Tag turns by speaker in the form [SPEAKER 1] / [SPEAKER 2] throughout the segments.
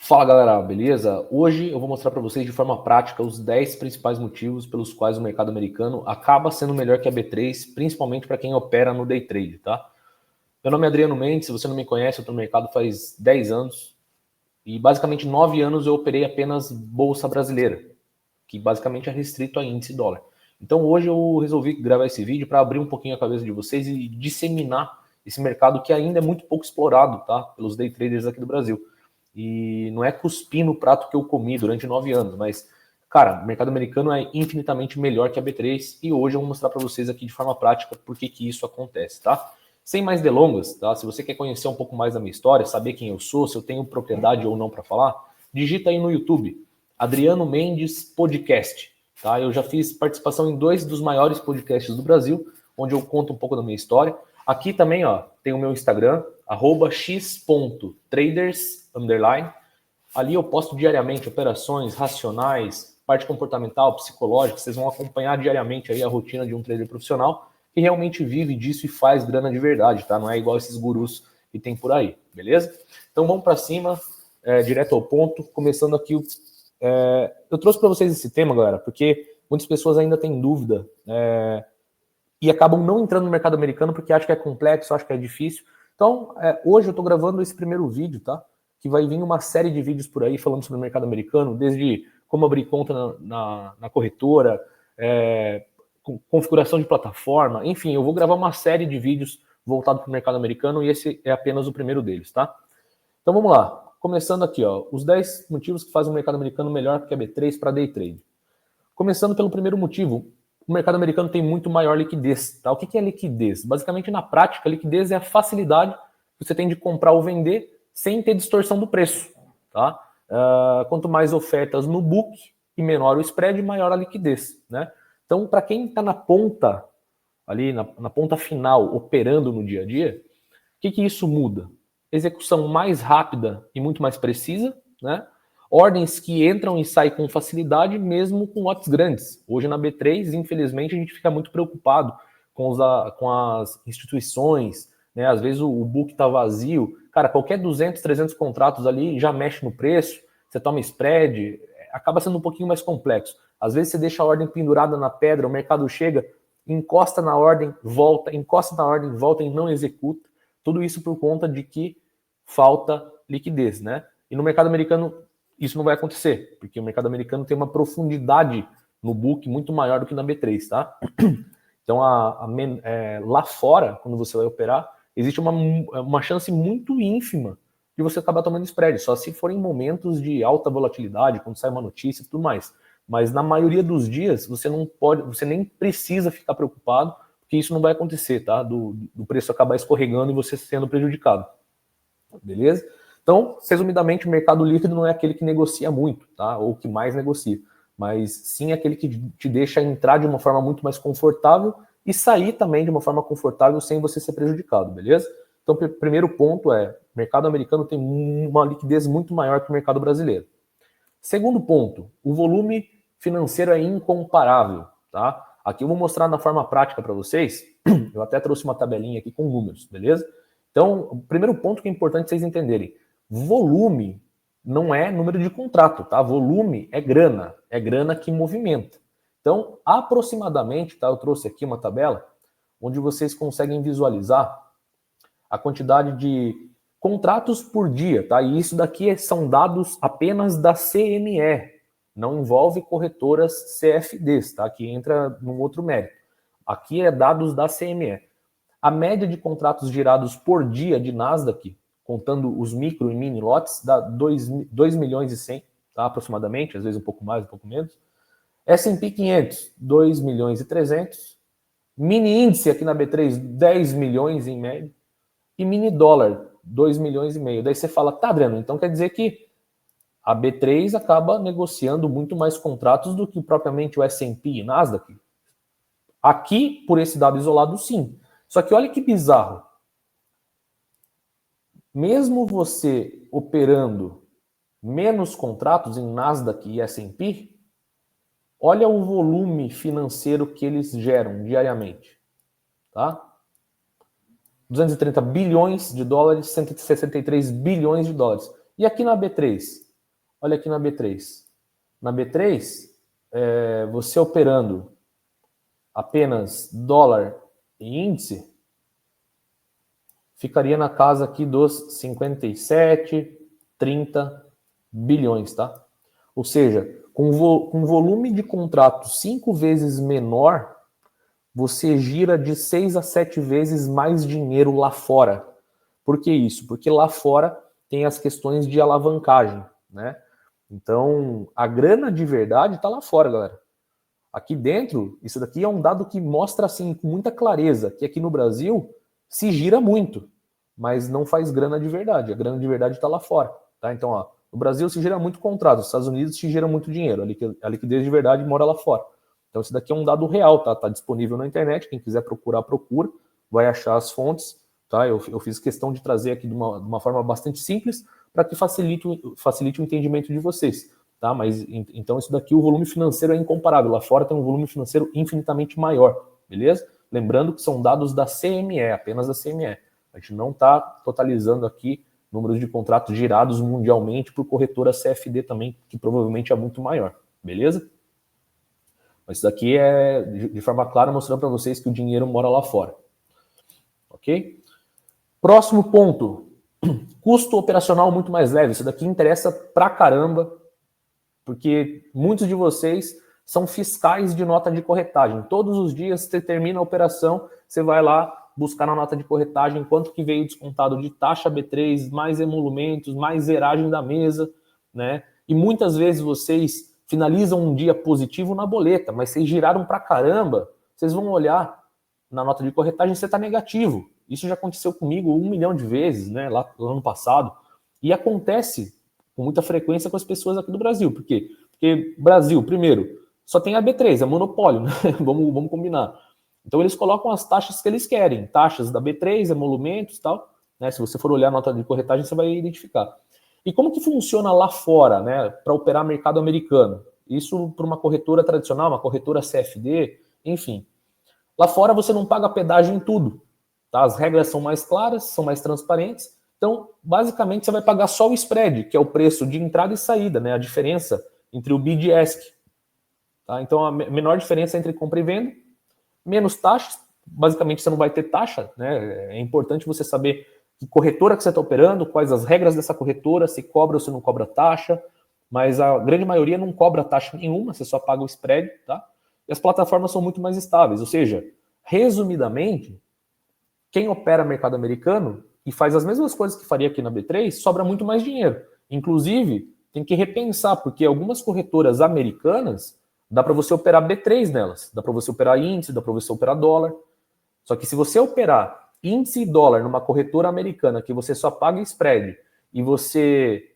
[SPEAKER 1] Fala galera, beleza? Hoje eu vou mostrar para vocês de forma prática os 10 principais motivos pelos quais o mercado americano acaba sendo melhor que a B3, principalmente para quem opera no day trade, tá? Meu nome é Adriano Mendes, se você não me conhece, eu estou no mercado faz 10 anos e basicamente 9 anos eu operei apenas bolsa brasileira, que basicamente é restrito a índice dólar. Então hoje eu resolvi gravar esse vídeo para abrir um pouquinho a cabeça de vocês e disseminar esse mercado que ainda é muito pouco explorado, tá? Pelos day traders aqui do Brasil. E não é cuspir no prato que eu comi durante 9 anos, mas, cara, o mercado americano é infinitamente melhor que a B3 e hoje eu vou mostrar para vocês aqui de forma prática por que isso acontece, tá? Sem mais delongas, tá? Se você quer conhecer um pouco mais da minha história, saber quem eu sou, se eu tenho propriedade ou não para falar, digita aí no YouTube, Adriano Mendes Podcast, tá? Eu já fiz participação em 2 dos maiores podcasts do Brasil, onde eu conto um pouco da minha história. Aqui também, ó, tem o meu Instagram, @x.traders_. Ali eu posto diariamente operações racionais, parte comportamental, psicológica. Vocês vão acompanhar diariamente aí a rotina de um trader profissional que realmente vive disso e faz grana de verdade, tá? Não é igual esses gurus que tem por aí, beleza? Então vamos para cima, direto ao ponto, começando aqui. Eu trouxe para vocês esse tema, galera, porque muitas pessoas ainda têm dúvida e acabam não entrando no mercado americano porque acham que é complexo, acham que é difícil. Então, hoje eu estou gravando esse primeiro vídeo, tá? Que vai vir uma série de vídeos por aí falando sobre o mercado americano, desde como abrir conta na corretora, configuração de plataforma, enfim, eu vou gravar uma série de vídeos voltados para o mercado americano e esse é apenas o primeiro deles, tá? Então vamos lá. Começando aqui, ó, os 10 motivos que fazem o mercado americano melhor que a B3 para day trade. Começando pelo primeiro motivo, o mercado americano tem muito maior liquidez. Tá? O que é liquidez? Basicamente, na prática, liquidez é a facilidade que você tem de comprar ou vender sem ter distorção do preço. Tá? Quanto mais ofertas no book e menor o spread, maior a liquidez. Né? Então, para quem está na ponta, ali na ponta final, operando no dia a dia, o que isso muda? Execução mais rápida e muito mais precisa, né? Ordens que entram e saem com facilidade, mesmo com lotes grandes. Hoje na B3, infelizmente, a gente fica muito preocupado com as instituições, né? Às vezes o book está vazio. Cara, qualquer 200, 300 contratos ali já mexe no preço, você toma spread, acaba sendo um pouquinho mais complexo. Às vezes você deixa a ordem pendurada na pedra, o mercado chega, encosta na ordem, volta, encosta na ordem, volta e não executa. Tudo isso por conta de que falta liquidez, né? E no mercado americano isso não vai acontecer, porque o mercado americano tem uma profundidade no book muito maior do que na B3, tá? Então, lá fora, quando você vai operar, existe uma chance muito ínfima de você acabar tomando spread, só se for em momentos de alta volatilidade, quando sai uma notícia e tudo mais. Mas na maioria dos dias, você nem precisa ficar preocupado, porque isso não vai acontecer, tá? Do preço acabar escorregando e você sendo prejudicado. Beleza? Então, resumidamente, o mercado líquido não é aquele que negocia muito, tá? Ou que mais negocia, mas sim aquele que te deixa entrar de uma forma muito mais confortável e sair também de uma forma confortável sem você ser prejudicado, beleza? Então, primeiro ponto o mercado americano tem uma liquidez muito maior que o mercado brasileiro. Segundo ponto, o volume financeiro é incomparável, tá? Aqui eu vou mostrar na forma prática para vocês. Eu até trouxe uma tabelinha aqui com números, beleza? Então, o primeiro ponto que é importante vocês entenderem, volume não é número de contrato, tá? Volume é grana que movimenta. Então, aproximadamente, tá? Eu trouxe aqui uma tabela onde vocês conseguem visualizar a quantidade de contratos por dia, tá? E isso daqui são dados apenas da CME, não envolve corretoras CFDs, tá? Que entra num outro mérito. Aqui é dados da CME. A média de contratos girados por dia de Nasdaq, contando os micro e mini lotes, dá 2 milhões e 100, tá? Aproximadamente, às vezes um pouco mais, um pouco menos. S&P 500, 2 milhões e 300. Mini índice aqui na B3, 10 milhões em média. E mini dólar, 2 milhões e meio. Daí você fala, tá, Adriano, então quer dizer que a B3 acaba negociando muito mais contratos do que propriamente o S&P e Nasdaq? Aqui, por esse dado isolado, sim. Só que olha que bizarro. Mesmo você operando menos contratos em Nasdaq e S&P, olha o volume financeiro que eles geram diariamente. Tá? 230 bilhões de dólares, 163 bilhões de dólares. E aqui na B3? Olha aqui na B3. Na B3, você operando apenas dólar e índice, ficaria na casa aqui dos 57, 30 bilhões, tá? Ou seja, com volume de contrato 5 vezes menor, você gira de 6 a 7 vezes mais dinheiro lá fora. Por que isso? Porque lá fora tem as questões de alavancagem, né? Então, a grana de verdade está lá fora, galera. Aqui dentro, isso daqui é um dado que mostra assim com muita clareza que aqui no Brasil se gira muito, mas não faz grana de verdade. A grana de verdade está lá fora, tá? Então, ó, no Brasil se gira muito contrato, nos Estados Unidos se gira muito dinheiro. A liquidez de verdade mora lá fora. Então, isso daqui é um dado real, tá? Tá disponível na internet. Quem quiser procurar, procura. Vai achar as fontes, tá? Eu fiz questão de trazer aqui de uma forma bastante simples para que facilite o entendimento de vocês. Tá? Mas então isso daqui, o volume financeiro é incomparável. Lá fora tem um volume financeiro infinitamente maior, beleza? Lembrando que são dados da CME, apenas da CME. A gente não está totalizando aqui números de contratos girados mundialmente por corretora CFD também, que provavelmente é muito maior, beleza? Mas isso daqui é de forma clara mostrando para vocês que o dinheiro mora lá fora. Ok? Próximo ponto. Custo operacional muito mais leve. Isso daqui interessa pra caramba, porque muitos de vocês são fiscais de nota de corretagem. Todos os dias você termina a operação, você vai lá buscar na nota de corretagem quanto que veio descontado de taxa B3, mais emolumentos, mais zeragem da mesa, né? E muitas vezes vocês finalizam um dia positivo na boleta, mas vocês giraram pra caramba, vocês vão olhar na nota de corretagem e você está negativo. Isso já aconteceu comigo 1 milhão de vezes, né, lá no ano passado. E acontece com muita frequência com as pessoas aqui do Brasil. Por quê? Porque Brasil, primeiro, só tem a B3, é monopólio, né? vamos combinar. Então eles colocam as taxas que eles querem. Taxas da B3, emolumentos e tal. Né? Se você for olhar a nota de corretagem, você vai identificar. E como que funciona lá fora, né, para operar mercado americano? Isso para uma corretora tradicional, uma corretora CFD, enfim. Lá fora você não paga pedágio em tudo. Tá? As regras são mais claras, são mais transparentes. Então, basicamente, você vai pagar só o spread, que é o preço de entrada e saída, né? A diferença entre o bid e ask. Tá? Então, a menor diferença entre compra e venda, menos taxas. Basicamente, você não vai ter taxa. Né? É importante você saber que corretora que você está operando, quais as regras dessa corretora, se cobra ou se não cobra taxa. Mas a grande maioria não cobra taxa nenhuma, você só paga o spread, tá? E as plataformas são muito mais estáveis. Ou seja, resumidamente, quem opera mercado americano e faz as mesmas coisas que faria aqui na B3, sobra muito mais dinheiro. Inclusive, tem que repensar, porque algumas corretoras americanas, dá para você operar B3 nelas. Dá para você operar índice, dá para você operar dólar. Só que se você operar índice e dólar numa corretora americana que você só paga spread e você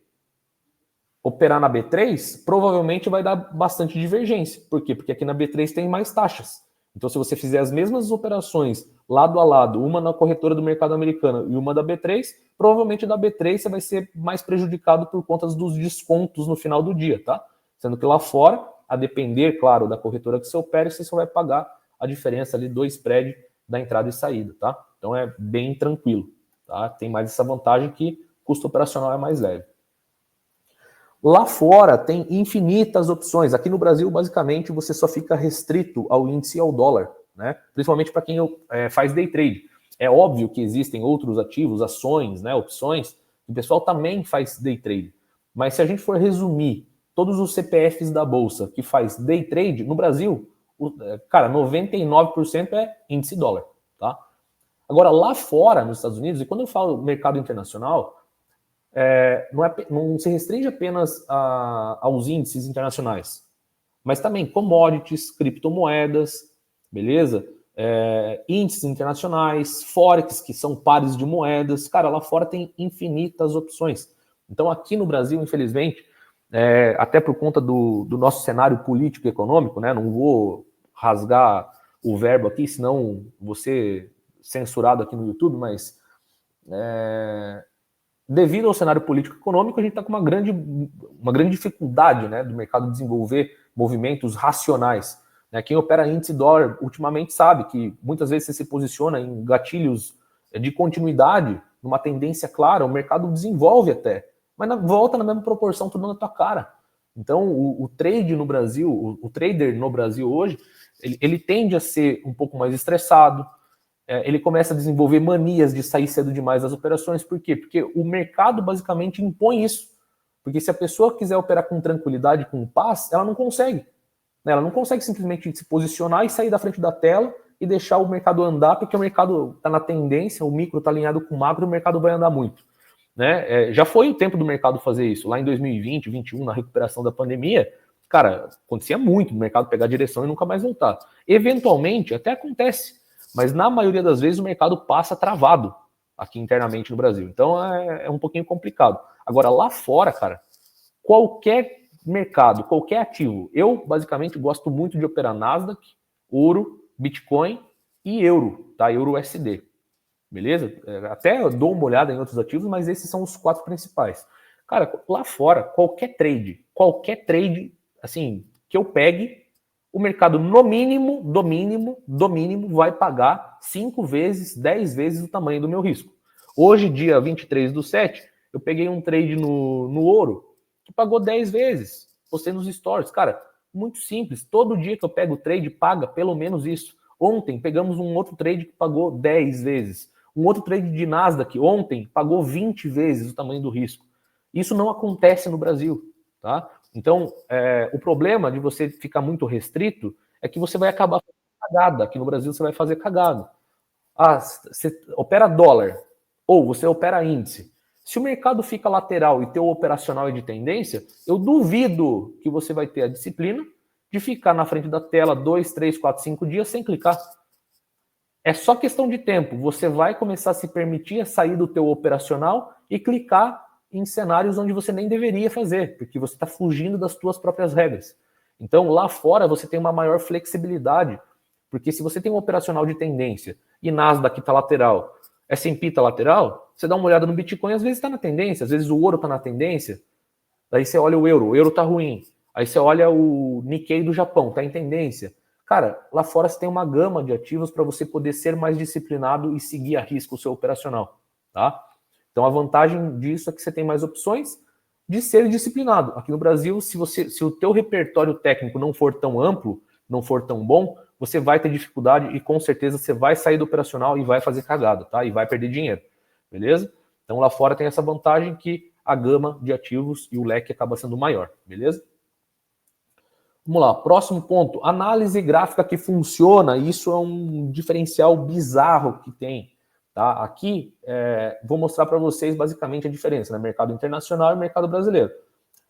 [SPEAKER 1] operar na B3, provavelmente vai dar bastante divergência. Por quê? Porque aqui na B3 tem mais taxas. Então, se você fizer as mesmas operações lado a lado, uma na corretora do mercado americano e uma da B3, provavelmente da B3 você vai ser mais prejudicado por conta dos descontos no final do dia, tá? Sendo que lá fora, a depender, claro, da corretora que você opera, você só vai pagar a diferença ali do spread da entrada e saída, tá? Então, é bem tranquilo, tá? Tem mais essa vantagem que o custo operacional é mais leve. Lá fora tem infinitas opções. Aqui no Brasil, basicamente, você só fica restrito ao índice e ao dólar, né? Principalmente para quem faz day trade. É óbvio que existem outros ativos, ações, né, opções, o pessoal também faz day trade. Mas se a gente for resumir todos os CPFs da Bolsa que faz day trade, no Brasil, cara, 99% é índice dólar, tá? Agora, lá fora, nos Estados Unidos, e quando eu falo mercado internacional, não se restringe apenas aos índices internacionais, mas também commodities, criptomoedas, beleza? Índices internacionais, forex, que são pares de moedas. Cara, lá fora tem infinitas opções. Então, aqui no Brasil, infelizmente, até por conta do nosso cenário político e econômico, né? Não vou rasgar o verbo aqui, senão vou ser censurado aqui no YouTube, mas devido ao cenário político-econômico, a gente está com uma grande dificuldade, né, do mercado desenvolver movimentos racionais. Né? Quem opera índice dólar ultimamente sabe que muitas vezes você se posiciona em gatilhos de continuidade, numa tendência clara, o mercado desenvolve até, mas volta na mesma proporção, tudo na tua cara. Então, o trade no Brasil, o trader no Brasil hoje, ele tende a ser um pouco mais estressado, ele começa a desenvolver manias de sair cedo demais das operações. Por quê? Porque o mercado basicamente impõe isso. Porque se a pessoa quiser operar com tranquilidade, com paz, ela não consegue. Ela não consegue simplesmente se posicionar e sair da frente da tela e deixar o mercado andar, porque o mercado está na tendência, o micro está alinhado com o macro, o mercado vai andar muito. Né? Já foi o tempo do mercado fazer isso. Lá em 2020, 2021, na recuperação da pandemia, cara, acontecia muito, o mercado pegar direção e nunca mais voltar. Eventualmente, até acontece, mas na maioria das vezes o mercado passa travado aqui internamente no Brasil. Então é um pouquinho complicado. Agora, lá fora, cara, qualquer mercado, qualquer ativo, eu basicamente gosto muito de operar Nasdaq, ouro, Bitcoin e euro, tá? Euro USD. Beleza? Até eu dou uma olhada em outros ativos, mas esses são os 4 principais. Cara, lá fora, qualquer trade, assim, que eu pegue, o mercado no mínimo, do mínimo, vai pagar 5 vezes, 10 vezes o tamanho do meu risco. Hoje, dia 23/7, eu peguei um trade no ouro que pagou 10 vezes. Postei nos stories. Cara, muito simples. Todo dia que eu pego o trade, paga pelo menos isso. Ontem, pegamos um outro trade que pagou 10 vezes. Um outro trade de Nasdaq ontem pagou 20 vezes o tamanho do risco. Isso não acontece no Brasil, tá? Então, o problema de você ficar muito restrito é que você vai acabar fazendo cagada. Aqui no Brasil você vai fazer cagada. Você opera dólar ou você opera índice. Se o mercado fica lateral e teu operacional é de tendência, eu duvido que você vai ter a disciplina de ficar na frente da tela 2, 3, 4, 5 dias sem clicar. É só questão de tempo. Você vai começar a se permitir sair do teu operacional e clicar em cenários onde você nem deveria fazer, porque você está fugindo das tuas próprias regras. Então, lá fora, você tem uma maior flexibilidade, porque se você tem um operacional de tendência e Nasdaq está lateral, S&P está lateral, você dá uma olhada no Bitcoin, às vezes está na tendência, às vezes o ouro está na tendência, daí você olha o euro está ruim, aí você olha o Nikkei do Japão, está em tendência. Cara, lá fora você tem uma gama de ativos para você poder ser mais disciplinado e seguir a risco o seu operacional, tá? Então a vantagem disso é que você tem mais opções de ser disciplinado. Aqui no Brasil, se o teu repertório técnico não for tão amplo, não for tão bom, você vai ter dificuldade e com certeza você vai sair do operacional e vai fazer cagada, tá? E vai perder dinheiro, beleza? Então lá fora tem essa vantagem que a gama de ativos e o leque acaba sendo maior, beleza? Vamos lá, próximo ponto, análise gráfica que funciona. Isso é um diferencial bizarro que tem, tá? Aqui vou mostrar para vocês basicamente a diferença, né? Mercado internacional e mercado brasileiro.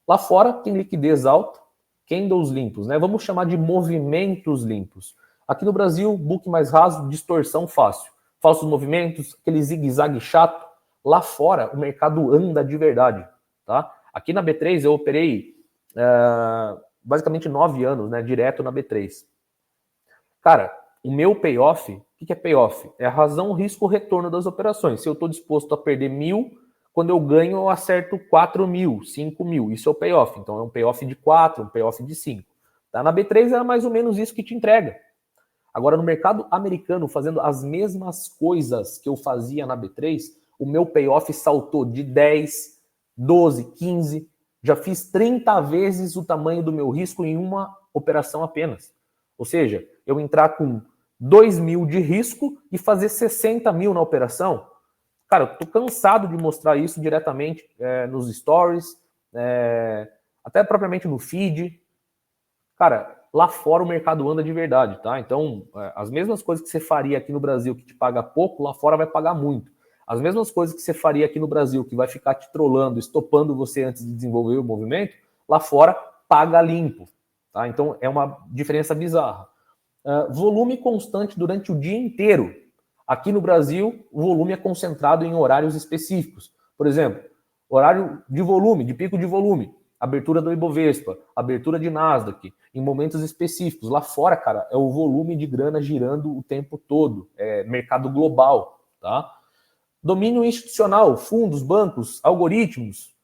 [SPEAKER 1] Lá fora tem liquidez alta, candles limpos, né? Vamos chamar de movimentos limpos. Aqui no Brasil, book mais raso, distorção fácil. Falsos movimentos, aquele zigue-zague chato. Lá fora, o mercado anda de verdade, tá? Aqui na B3 eu operei basicamente 9 anos, né? Direto na B3. Cara, o meu payoff, o que é payoff? É a razão, risco, retorno das operações. Se eu estou disposto a perder 1.000, quando eu ganho, eu acerto 4.000, 5.000. Isso é o payoff. Então é um payoff de 4, um payoff de 5. Tá? Na B3 era mais ou menos isso que te entrega. Agora, no mercado americano, fazendo as mesmas coisas que eu fazia na B3, o meu payoff saltou de 10, 12, 15. Já fiz 30 vezes o tamanho do meu risco em uma operação apenas. Ou seja, eu entrar com 2.000 de risco e fazer 60.000 na operação. Cara, eu tô cansado de mostrar isso diretamente nos stories, até propriamente no feed. Cara, lá fora o mercado anda de verdade, tá? Então, as mesmas coisas que você faria aqui no Brasil que te paga pouco, lá fora vai pagar muito. As mesmas coisas que você faria aqui no Brasil, que vai ficar te trollando, estopando você antes de desenvolver o movimento, lá fora paga limpo, tá? Então, é uma diferença bizarra. Volume constante durante o dia inteiro. Aqui no Brasil, o volume é concentrado em horários específicos. Por exemplo, horário de volume, de pico de volume, abertura do Ibovespa, abertura de Nasdaq, em momentos específicos. Lá fora, cara, é o volume de grana girando o tempo todo. É mercado global, tá? Domínio institucional, fundos, bancos, algoritmos.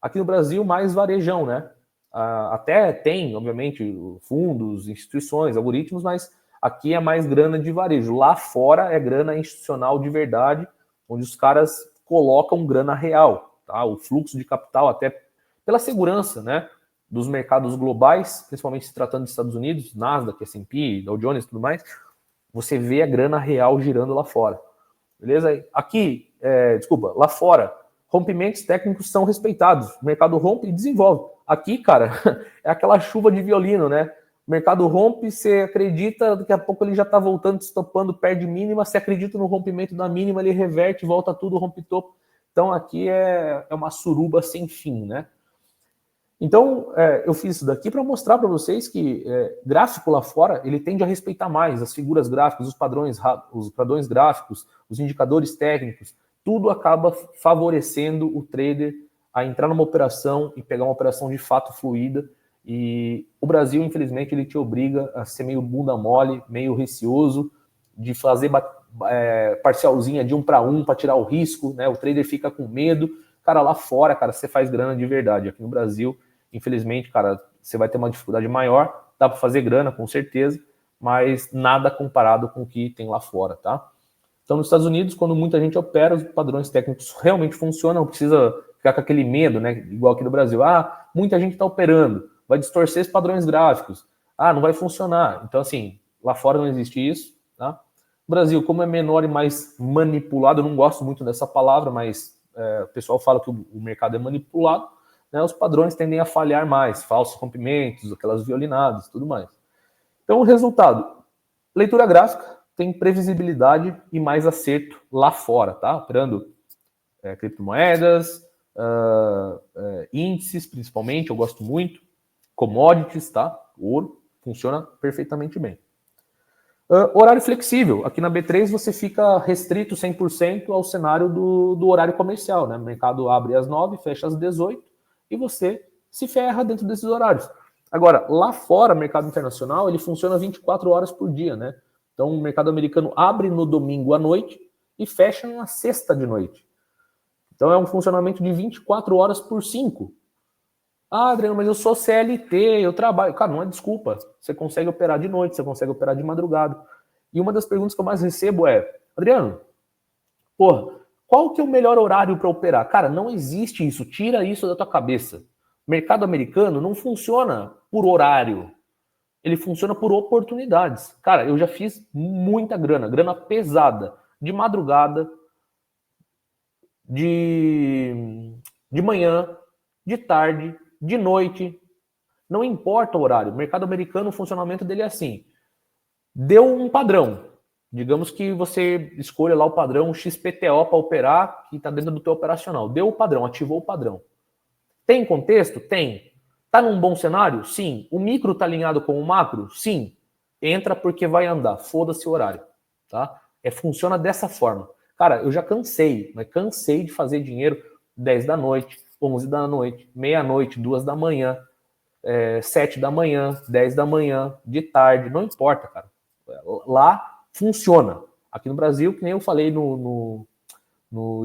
[SPEAKER 1] Aqui no Brasil, mais varejão, né? Até tem, obviamente, fundos, instituições, algoritmos, mas aqui é mais grana de varejo. Lá fora é grana institucional de verdade, onde os caras colocam grana real. tá? O fluxo de capital, até pela segurança, né, dos mercados globais, principalmente se tratando dos Estados Unidos, Nasdaq, S&P, Dow Jones e tudo mais, você vê a grana real girando lá fora. Beleza? Aqui, lá fora, rompimentos técnicos são respeitados. O mercado rompe e desenvolve. Aqui, cara, é aquela chuva de violino, né? O mercado rompe, você acredita, daqui a pouco ele já está voltando, estopando, perde mínima, você acredita no rompimento da mínima, ele reverte, volta tudo, rompe topo. Então aqui é uma suruba sem fim, né? Então, eu fiz isso daqui para mostrar para vocês que gráfico lá fora, ele tende a respeitar mais as figuras gráficas, os padrões gráficos, os indicadores técnicos, tudo acaba favorecendo o trader a entrar numa operação e pegar uma operação de fato fluida. E o Brasil, infelizmente, ele te obriga a ser meio bunda mole, meio receoso, de fazer parcialzinha de 1 para 1 para tirar o risco, né? O trader fica com medo. Cara, lá fora, cara, você faz grana de verdade. Aqui no Brasil, infelizmente, cara, você vai ter uma dificuldade maior. Dá para fazer grana, com certeza, mas nada comparado com o que tem lá fora, tá? Então, nos Estados Unidos, quando muita gente opera, os padrões técnicos realmente funcionam, não precisa ficar com aquele medo, né? Igual aqui no Brasil. Ah, muita gente está operando, vai distorcer os padrões gráficos. Ah, não vai funcionar. Então, assim, lá fora não existe isso, tá? O Brasil, como é menor e mais manipulado, eu não gosto muito dessa palavra, mas o pessoal fala que o mercado é manipulado, né? Os padrões tendem a falhar mais, falsos rompimentos, aquelas violinadas, tudo mais. Então, o resultado, leitura gráfica, tem previsibilidade e mais acerto lá fora, tá? Operando criptomoedas, índices, principalmente, eu gosto muito, commodities, tá? Ouro, funciona perfeitamente bem. Horário flexível. Aqui na B3 você fica restrito 100% ao cenário do horário comercial, né? O mercado abre às 9, fecha às 18 e você se ferra dentro desses horários. Agora, lá fora, mercado internacional, ele funciona 24 horas por dia, né? Então, o mercado americano abre no domingo à noite e fecha na sexta de noite. Então, é um funcionamento de 24 horas por 5. Ah, Adriano, mas eu sou CLT, eu trabalho. Cara, não é desculpa. Você consegue operar de noite, você consegue operar de madrugada. E uma das perguntas que eu mais recebo é, Adriano, porra, qual que é o melhor horário para operar? Cara, não existe isso. Tira isso da tua cabeça. O mercado americano não funciona por horário. Ele funciona por oportunidades. Cara, eu já fiz muita grana pesada, de madrugada, de manhã, de tarde, de noite, não importa o horário. O mercado americano, o funcionamento dele é assim. Deu um padrão. Digamos que você escolha lá o padrão XPTO para operar, que está dentro do teu operacional. Deu o padrão, ativou o padrão. Tem contexto? Tem. Está num bom cenário? Sim. O micro está alinhado com o macro? Sim. Entra porque vai andar. Foda-se o horário. Tá? Funciona dessa forma. Cara, eu já cansei, mas cansei de fazer dinheiro 10 da noite, 11 da noite, meia-noite, 2 da manhã, 7 da manhã, 10 da manhã, de tarde, não importa, cara. Lá funciona. Aqui no Brasil, que nem eu falei no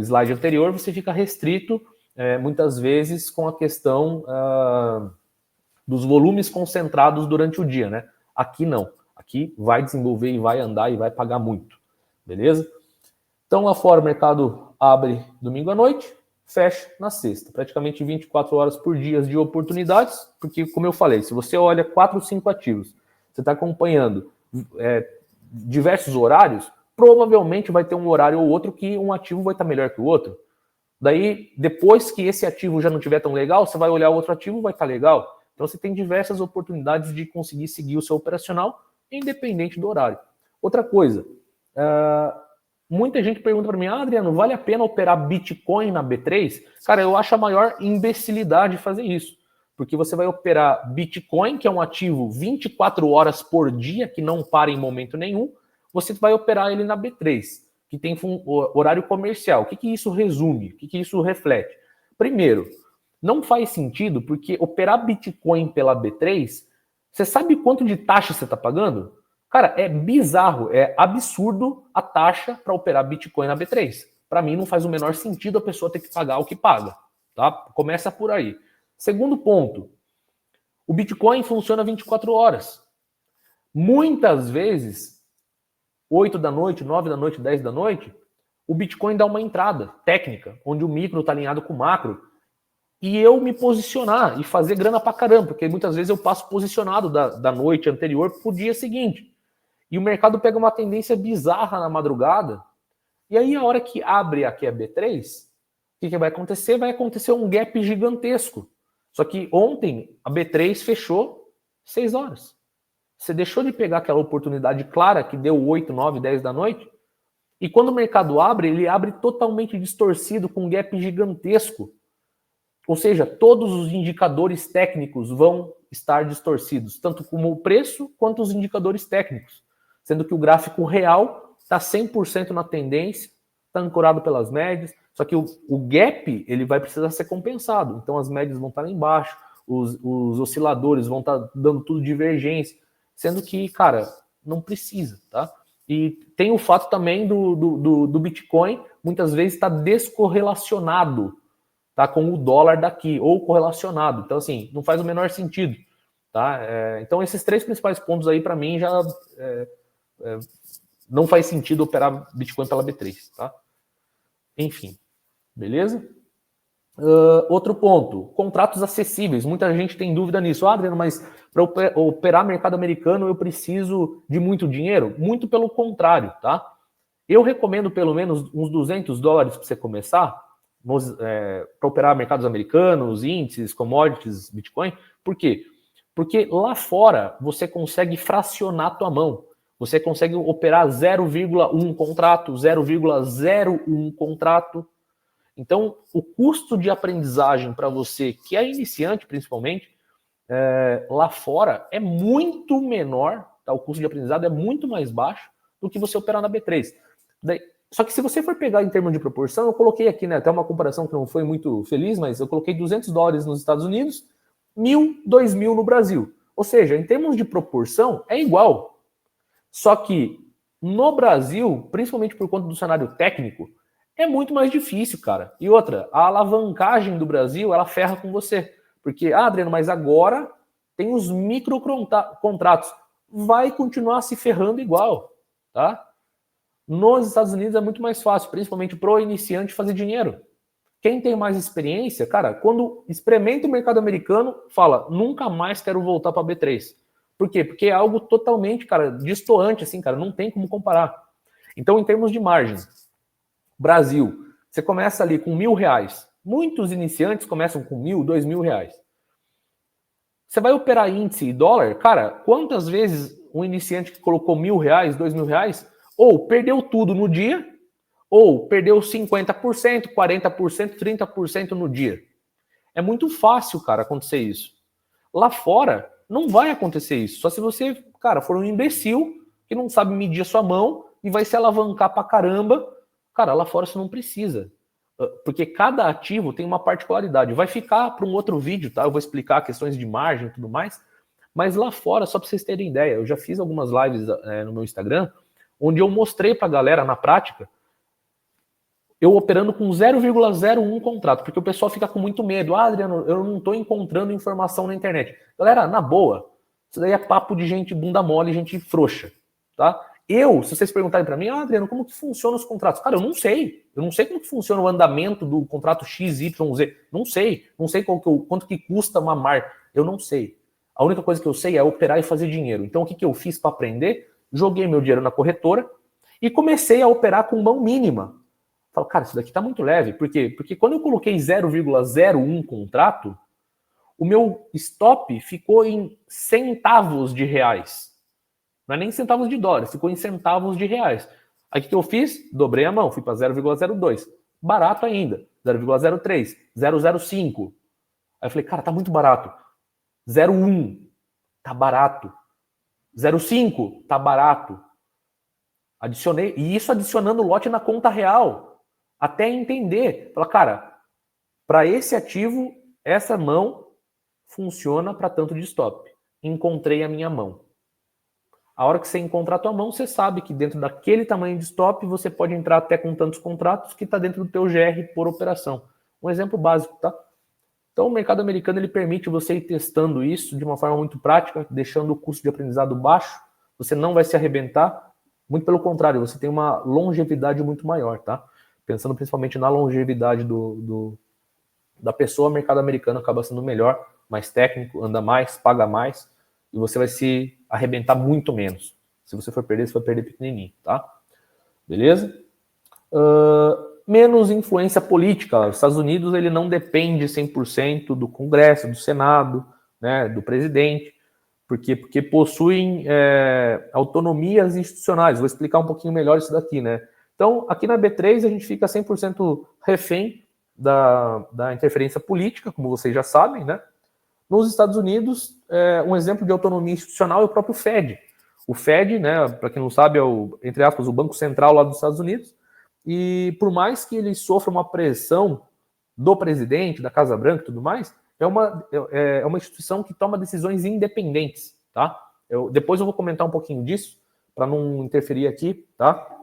[SPEAKER 1] slide anterior, você fica restrito muitas vezes com a questão dos volumes concentrados durante o dia, né? Aqui não. Aqui vai desenvolver e vai andar e vai pagar muito. Beleza? Então, lá fora o mercado abre domingo à noite, fecha na sexta. Praticamente 24 horas por dia de oportunidades, porque, como eu falei, se você olha 4 ou 5 ativos, você está acompanhando diversos horários, provavelmente vai ter um horário ou outro que um ativo vai estar melhor que o outro. Daí, depois que esse ativo já não estiver tão legal, você vai olhar o outro ativo, vai estar legal. Então, você tem diversas oportunidades de conseguir seguir o seu operacional, independente do horário. Outra coisa, muita gente pergunta para mim, Adriano, vale a pena operar Bitcoin na B3? Cara, eu acho a maior imbecilidade fazer isso. Porque você vai operar Bitcoin, que é um ativo 24 horas por dia, que não para em momento nenhum, você vai operar ele na B3, que tem horário comercial. O que isso resume? O que isso reflete? Primeiro, não faz sentido, porque operar Bitcoin pela B3, você sabe quanto de taxa você está pagando? Cara, é bizarro, é absurdo a taxa para operar Bitcoin na B3. Para mim, não faz o menor sentido a pessoa ter que pagar o que paga. Tá? Começa por aí. Segundo ponto, o Bitcoin funciona 24 horas. Muitas vezes, 8 da noite, 9 da noite, 10 da noite, o Bitcoin dá uma entrada técnica, onde o micro está alinhado com o macro, e eu me posicionar e fazer grana pra caramba, porque muitas vezes eu passo posicionado da noite anterior pro dia seguinte. E o mercado pega uma tendência bizarra na madrugada, e aí a hora que abre aqui a B3, o que vai acontecer? Vai acontecer um gap gigantesco. Só que ontem a B3 fechou 6 horas. Você deixou de pegar aquela oportunidade clara que deu 8, 9, 10 da noite, e quando o mercado abre, ele abre totalmente distorcido, com um gap gigantesco. Ou seja, todos os indicadores técnicos vão estar distorcidos, tanto como o preço quanto os indicadores técnicos. Sendo que o gráfico real está 100% na tendência, está ancorado pelas médias, só que o gap ele vai precisar ser compensado. Então as médias vão estar lá embaixo, os osciladores vão estar dando tudo divergência, sendo que, cara, não precisa, tá? E tem o fato também do Bitcoin, muitas vezes está descorrelacionado, tá, com o dólar daqui, ou correlacionado. Então, assim, não faz o menor sentido, tá? Então, esses 3 principais pontos aí, para mim, já não faz sentido operar Bitcoin pela B3, tá? Enfim, beleza? Outro ponto, contratos acessíveis. Muita gente tem dúvida nisso. Adriano, mas para operar mercado americano eu preciso de muito dinheiro? Muito pelo contrário, tá? Eu recomendo pelo menos uns $200 para você começar para operar mercados americanos, índices, commodities, Bitcoin. Por quê? Porque lá fora você consegue fracionar a tua mão. Você consegue operar 0,1 contrato, 0,01 contrato. Então, o custo de aprendizagem para você, que é iniciante principalmente, lá fora é muito menor, tá? O custo de aprendizado é muito mais baixo do que você operar na B3. Só que se você for pegar em termos de proporção, eu coloquei aqui, né, até uma comparação que não foi muito feliz, mas eu coloquei $200 nos Estados Unidos, 1.000, 2.000 no Brasil. Ou seja, em termos de proporção, é igual. Só que no Brasil, principalmente por conta do cenário técnico, é muito mais difícil, cara. E outra, a alavancagem do Brasil, ela ferra com você. Porque, Adriano, mas agora tem os microcontratos. Vai continuar se ferrando igual, tá? Nos Estados Unidos é muito mais fácil, principalmente pro iniciante fazer dinheiro. Quem tem mais experiência, cara, quando experimenta o mercado americano, fala, nunca mais quero voltar para B3. Por quê? Porque é algo totalmente, cara, destoante, assim, cara, não tem como comparar. Então, em termos de margem, Brasil, você começa ali com R$1.000. Muitos iniciantes começam com R$1.000, R$2.000. Você vai operar índice e dólar, cara, quantas vezes um iniciante que colocou R$1.000, R$2.000, ou perdeu tudo no dia, ou perdeu 50%, 40%, 30% no dia. É muito fácil, cara, acontecer isso. Lá fora, não vai acontecer isso. Só se você, cara, for um imbecil que não sabe medir a sua mão e vai se alavancar pra caramba. Cara, lá fora você não precisa. Porque cada ativo tem uma particularidade. Vai ficar para um outro vídeo, tá? Eu vou explicar questões de margem e tudo mais. Mas lá fora, só para vocês terem ideia, eu já fiz algumas lives no meu Instagram, onde eu mostrei pra galera na prática, eu operando com 0,01 contrato, porque o pessoal fica com muito medo. Ah, Adriano, eu não estou encontrando informação na internet. Galera, na boa, isso daí é papo de gente bunda mole, gente frouxa, tá? Se vocês perguntarem para mim, Adriano, como que funcionam os contratos? Cara, eu não sei. Eu não sei como que funciona o andamento do contrato XYZ. Não sei. Não sei quanto que custa uma marca. Eu não sei. A única coisa que eu sei é operar e fazer dinheiro. Então, o que eu fiz para aprender? Joguei meu dinheiro na corretora e comecei a operar com mão mínima. Falo, cara, isso daqui tá muito leve. Por quê? Porque quando eu coloquei 0,01 contrato, o meu stop ficou em centavos de reais. Não é nem centavos de dólares, ficou em centavos de reais. Aí o que eu fiz? Dobrei a mão, fui para 0,02. Barato ainda. 0,03, 0,05. Aí eu falei, cara, tá muito barato. 0,1, tá barato. 0,5, tá barato. Adicionei, e isso adicionando o lote na conta real. Até entender. Fala, cara, para esse ativo, essa mão funciona para tanto de stop. Encontrei a minha mão. A hora que você encontrar a tua mão, você sabe que dentro daquele tamanho de stop, você pode entrar até com tantos contratos que está dentro do teu GR por operação. Um exemplo básico, tá? Então, o mercado americano ele permite você ir testando isso de uma forma muito prática, deixando o custo de aprendizado baixo. Você não vai se arrebentar. Muito pelo contrário, você tem uma longevidade muito maior, tá? pensando principalmente na longevidade da pessoa, o mercado americano acaba sendo melhor, mais técnico, anda mais, paga mais, e você vai se arrebentar muito menos. Se você for perder, você vai perder pequenininho, tá? Beleza? Menos influência política. Os Estados Unidos ele não depende 100% do Congresso, do Senado, né, do presidente. Por quê? Porque possuem autonomias institucionais. Vou explicar um pouquinho melhor isso daqui, né? Então, aqui na B3 a gente fica 100% refém da interferência política, como vocês já sabem, né? Nos Estados Unidos, um exemplo de autonomia institucional é o próprio Fed. O Fed, né, para quem não sabe, é entre aspas, o Banco Central lá dos Estados Unidos. E por mais que ele sofra uma pressão do presidente, da Casa Branca e tudo mais, é uma instituição que toma decisões independentes, tá? Depois eu vou comentar um pouquinho disso, para não interferir aqui, tá?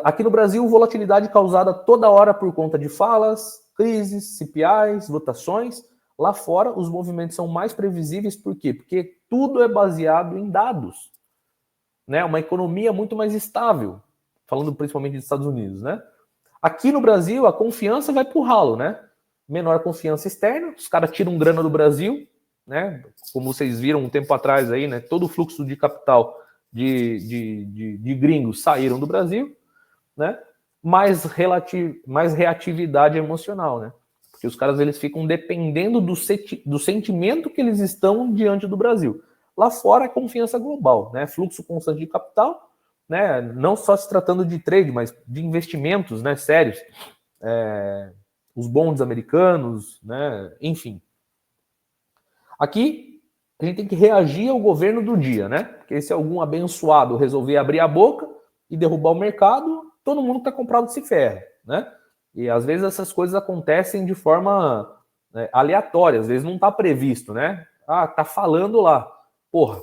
[SPEAKER 1] Aqui no Brasil, volatilidade causada toda hora por conta de falas, crises, CPIs, votações. Lá fora, os movimentos são mais previsíveis, por quê? Porque tudo é baseado em dados, né? Uma economia muito mais estável, falando principalmente dos Estados Unidos, né? Aqui no Brasil, a confiança vai pro ralo, né? Menor confiança externa, os caras tiram grana do Brasil, né? Como vocês viram um tempo atrás aí, né? Todo o fluxo de capital de gringos saíram do Brasil, né? Mais reatividade emocional, né? Porque os caras eles ficam dependendo do sentimento que eles estão diante do Brasil. Lá fora é confiança global, né? Fluxo constante de capital, né? Não só se tratando de trade, mas de investimentos, né? Sérios. Os bonds americanos, né? Enfim. Aqui a gente tem que reagir ao governo do dia, né? Porque se algum abençoado resolver abrir a boca e derrubar o mercado, todo mundo que está comprado se ferra, né? E às vezes essas coisas acontecem de forma aleatória, às vezes não está previsto, né? Tá falando lá, porra.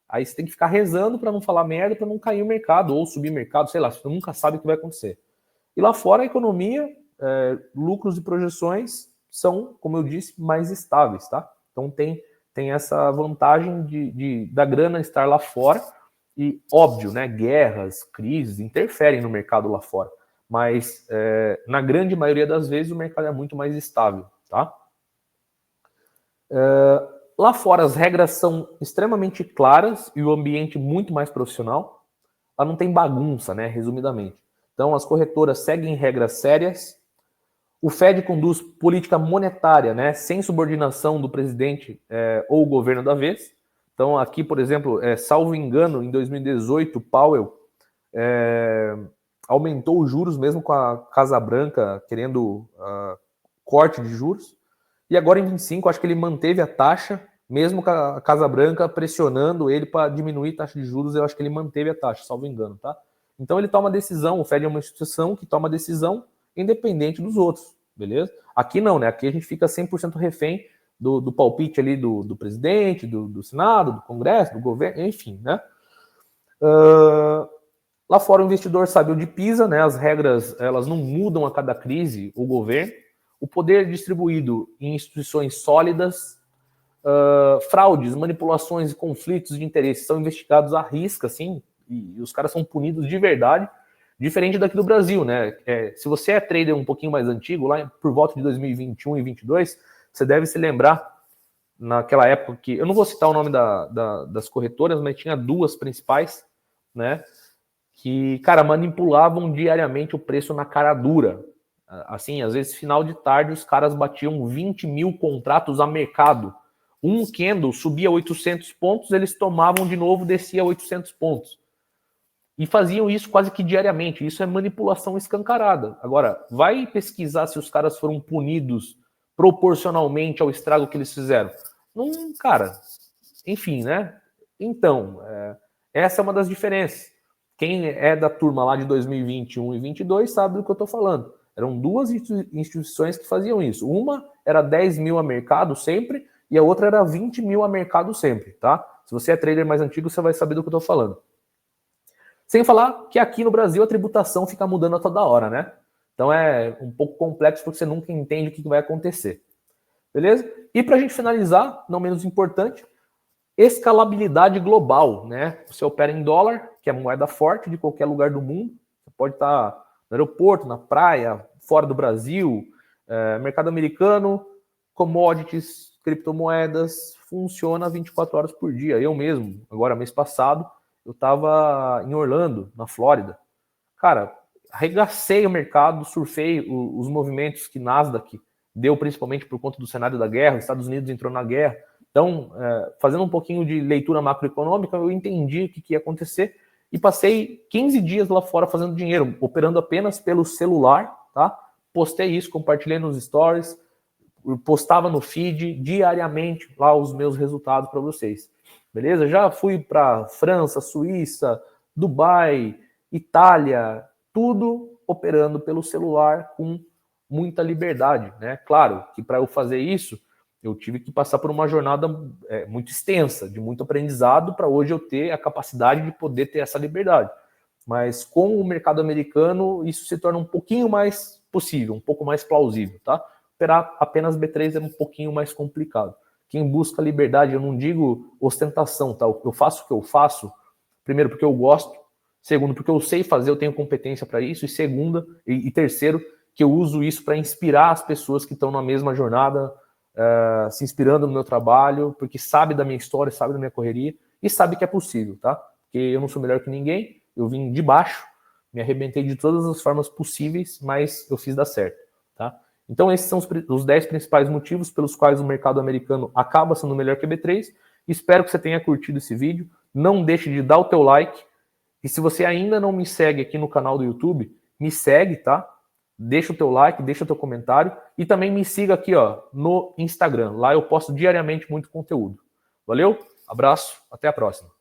[SPEAKER 1] Aí você tem que ficar rezando para não falar merda, para não cair o mercado ou subir o mercado, sei lá, você nunca sabe o que vai acontecer. E lá fora a economia, lucros e projeções são, como eu disse, mais estáveis, tá? Então tem essa vantagem da grana estar lá fora. E, óbvio, né, guerras, crises interferem no mercado lá fora. Mas, na grande maioria das vezes, o mercado é muito mais estável, tá? Lá fora, as regras são extremamente claras e o ambiente muito mais profissional. Lá não tem bagunça, né, resumidamente. Então, as corretoras seguem regras sérias. O Fed conduz política monetária, né, sem subordinação do presidente ou governo da vez. Então, aqui, por exemplo, salvo engano, em 2018, Powell aumentou os juros, mesmo com a Casa Branca querendo corte de juros. E agora, em 25, acho que ele manteve a taxa, mesmo com a Casa Branca pressionando ele para diminuir a taxa de juros, eu acho que ele manteve a taxa, salvo engano, tá? Então, ele toma decisão, o Fed é uma instituição que toma decisão independente dos outros, beleza? Aqui não, né? Aqui a gente fica 100% refém do palpite ali do presidente, do Senado, do Congresso, do governo, enfim, né? Lá fora o investidor sabe onde pisa, né? As regras, elas não mudam a cada crise, o governo. O poder distribuído em instituições sólidas, fraudes, manipulações e conflitos de interesse são investigados à risca, assim, e os caras são punidos de verdade, diferente daqui do Brasil, né? Se você é trader um pouquinho mais antigo, lá por volta de 2021 e 2022, você deve se lembrar, naquela época que... Eu não vou citar o nome das corretoras, mas tinha duas principais, né? Que, cara, manipulavam diariamente o preço na cara dura. Assim, às vezes, final de tarde, os caras batiam 20 mil contratos a mercado. Um candle subia 800 pontos, eles tomavam de novo, descia 800 pontos. E faziam isso quase que diariamente. Isso é manipulação escancarada. Agora, vai pesquisar se os caras foram punidos proporcionalmente ao estrago que eles fizeram. Não, cara, enfim, né? Então, essa é uma das diferenças. Quem é da turma lá de 2021 e 2022 sabe do que eu estou falando. Eram duas instituições que faziam isso. Uma era 10 mil a mercado sempre e a outra era 20 mil a mercado sempre, tá? Se você é trader mais antigo, você vai saber do que eu estou falando. Sem falar que aqui no Brasil a tributação fica mudando a toda hora, né? Então é um pouco complexo porque você nunca entende o que vai acontecer. Beleza? E para a gente finalizar, não menos importante, escalabilidade global, né? Você opera em dólar, que é a moeda forte de qualquer lugar do mundo. Você pode estar no aeroporto, na praia, fora do Brasil, mercado americano, commodities, criptomoedas, funciona 24 horas por dia. Eu mesmo, agora mês passado, eu estava em Orlando, na Flórida. Cara, arregacei o mercado, surfei os movimentos que Nasdaq deu, principalmente por conta do cenário da guerra, os Estados Unidos entrou na guerra. Então, fazendo um pouquinho de leitura macroeconômica, eu entendi o que ia acontecer e passei 15 dias lá fora fazendo dinheiro, operando apenas pelo celular, tá? Postei isso, compartilhei nos stories, postava no feed diariamente lá os meus resultados para vocês. Beleza? Já fui para França, Suíça, Dubai, Itália, tudo operando pelo celular com muita liberdade, né? Claro que para eu fazer isso, eu tive que passar por uma jornada muito extensa, de muito aprendizado, para hoje eu ter a capacidade de poder ter essa liberdade. Mas com o mercado americano, isso se torna um pouquinho mais possível, um pouco mais plausível, tá? Operar apenas B3 é um pouquinho mais complicado. Quem busca liberdade, eu não digo ostentação, tá? Eu faço o que eu faço, primeiro porque eu gosto, segundo porque eu sei fazer, eu tenho competência para isso, e terceiro, que eu uso isso para inspirar as pessoas que estão na mesma jornada, se inspirando no meu trabalho, porque sabe da minha história, sabe da minha correria, e sabe que é possível, tá? Porque eu não sou melhor que ninguém, eu vim de baixo, me arrebentei de todas as formas possíveis, mas eu fiz dar certo, tá? Então esses são os 10 principais motivos pelos quais o mercado americano acaba sendo melhor que a B3. Espero que você tenha curtido esse vídeo. Não deixe de dar o teu like. E se você ainda não me segue aqui no canal do YouTube, me segue, tá? Deixa o teu like, deixa o teu comentário. E também me siga aqui, ó, no Instagram. Lá eu posto diariamente muito conteúdo. Valeu? Abraço, até a próxima.